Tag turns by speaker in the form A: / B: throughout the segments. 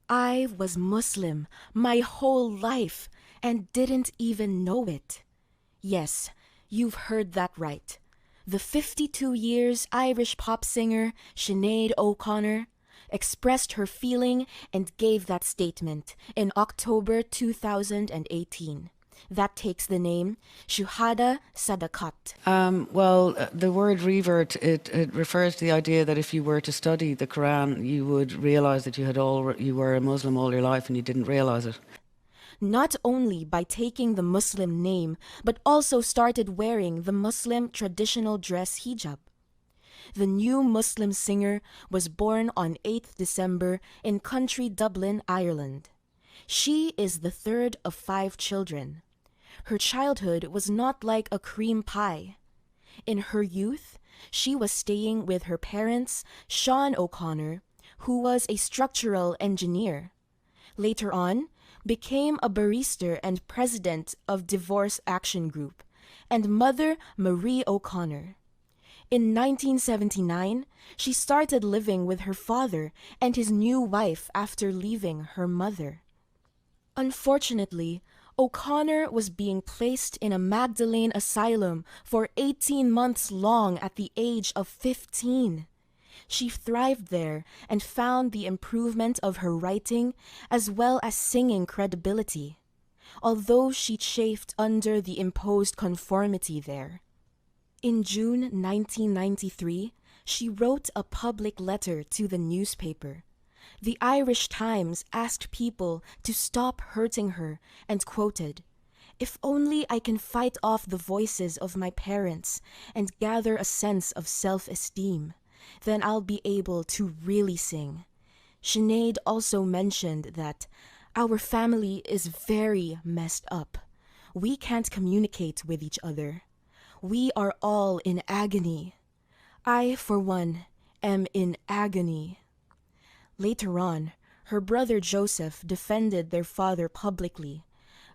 A: I was Muslim my whole life and didn't even know it. Yes, you've heard that right. The 52 years Irish pop singer Sinead O'Connor expressed her feeling and gave that statement in October 2018. That takes the name Shuhada Sadakat.
B: The word revert, it refers to the idea that if you were to study the Quran, you would realize that you were a Muslim all your life and you didn't realize it.
A: Not only by taking the Muslim name, but also started wearing the Muslim traditional dress hijab. The new Muslim singer was born on 8th December in country Dublin, Ireland. She is the third of 5 children. Her childhood was not like a cream pie. In her youth, she was staying with her parents, Sean O'Connor, who was a structural engineer. Later on, became a barrister and president of Divorce Action Group, and mother Marie O'Connor. In 1979, she started living with her father and his new wife after leaving her mother. Unfortunately, O'Connor was being placed in a Magdalene asylum for 18 months long at the age of 15. She thrived there and found the improvement of her writing as well as singing credibility, although she chafed under the imposed conformity there. In June 1993, she wrote a public letter to the newspaper. The Irish Times asked people to stop hurting her and quoted, "If only I can fight off the voices of my parents and gather a sense of self-esteem, then I'll be able to really sing." Sinead also mentioned that our family is very messed up. We can't communicate with each other. We are all in agony. I, for one, am in agony. Later on, her brother Joseph defended their father publicly,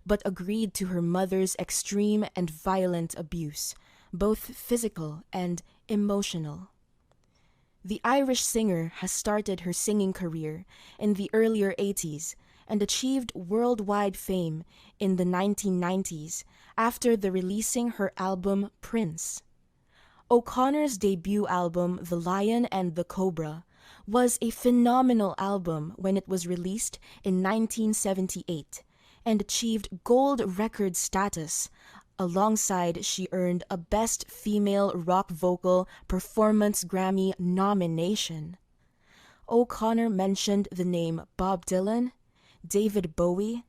A: but agreed to her mother's extreme and violent abuse, both physical and emotional. The Irish singer has started her singing career in the earlier 80s and achieved worldwide fame in the 1990s after the releasing her album Prince. O'Connor's debut album The Lion and the Cobra was a phenomenal album when it was released in 1978 and achieved gold record status. Alongside, she earned a Best Female Rock Vocal Performance Grammy nomination. O'Connor mentioned the name Bob Dylan, David Bowie,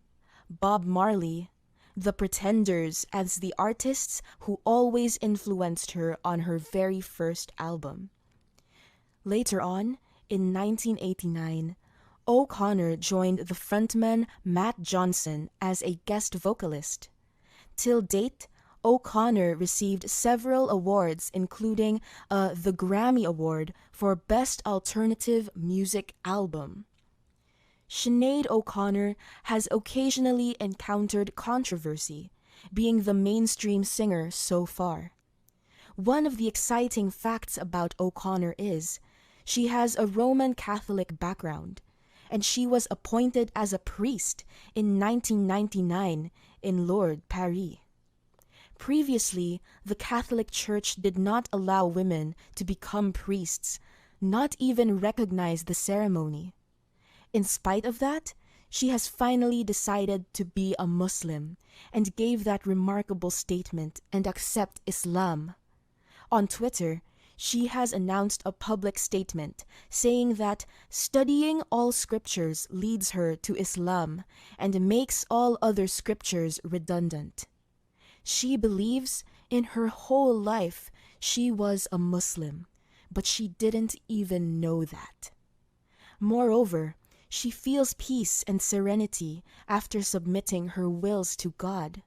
A: Bob Marley, The Pretenders as the artists who always influenced her on her very first album. Later on, in 1989, O'Connor joined the frontman Matt Johnson as a guest vocalist. Till date, O'Connor received several awards, including the Grammy Award for Best Alternative Music Album. Sinead O'Connor has occasionally encountered controversy, being the mainstream singer so far. One of the exciting facts about O'Connor is she has a Roman Catholic background, and she was appointed as a priest in 1999 in Lourdes, Paris. Previously, the Catholic Church did not allow women to become priests, not even recognize the ceremony. In spite of that, she has finally decided to be a Muslim and gave that remarkable statement and accept Islam. On Twitter, she has announced a public statement saying that studying all scriptures leads her to Islam and makes all other scriptures redundant. She believes in her whole life she was a Muslim, but she didn't even know that. Moreover, she feels peace and serenity after submitting her wills to God.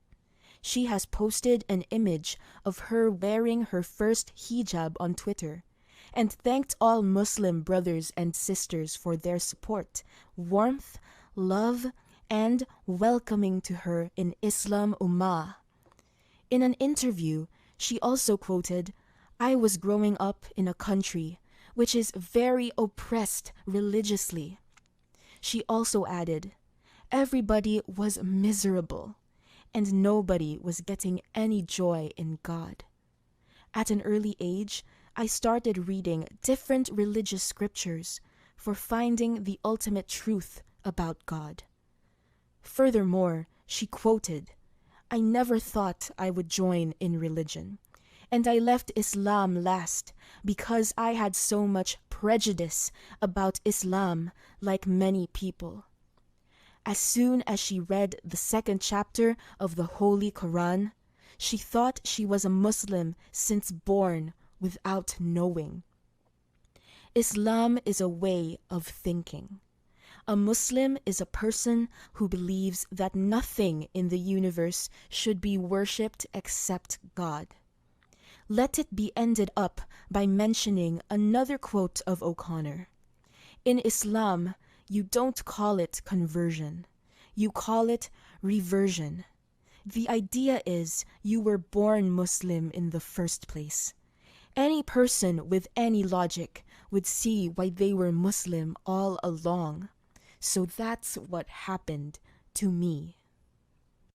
A: She has posted an image of her wearing her first hijab on Twitter and thanked all Muslim brothers and sisters for their support, warmth, love, and welcoming to her in Islam Ummah. In an interview, she also quoted, "I was growing up in a country which is very oppressed religiously. She also added, everybody was miserable, and nobody was getting any joy in God. At an early age, I started reading different religious scriptures for finding the ultimate truth about God. Furthermore, she quoted, I never thought I would join in religion, and I left Islam last because I had so much prejudice about Islam like many people. As soon as she read the second chapter of the Holy Quran, she thought she was a Muslim since born without knowing. Islam is a way of thinking. A Muslim is a person who believes that nothing in the universe should be worshipped except God. Let it be ended up by mentioning another quote of O'Connor. In Islam, you don't call it conversion. You call it reversion. The idea is you were born Muslim in the first place. Any person with any logic would see why they were Muslim all along. So that's what happened to me.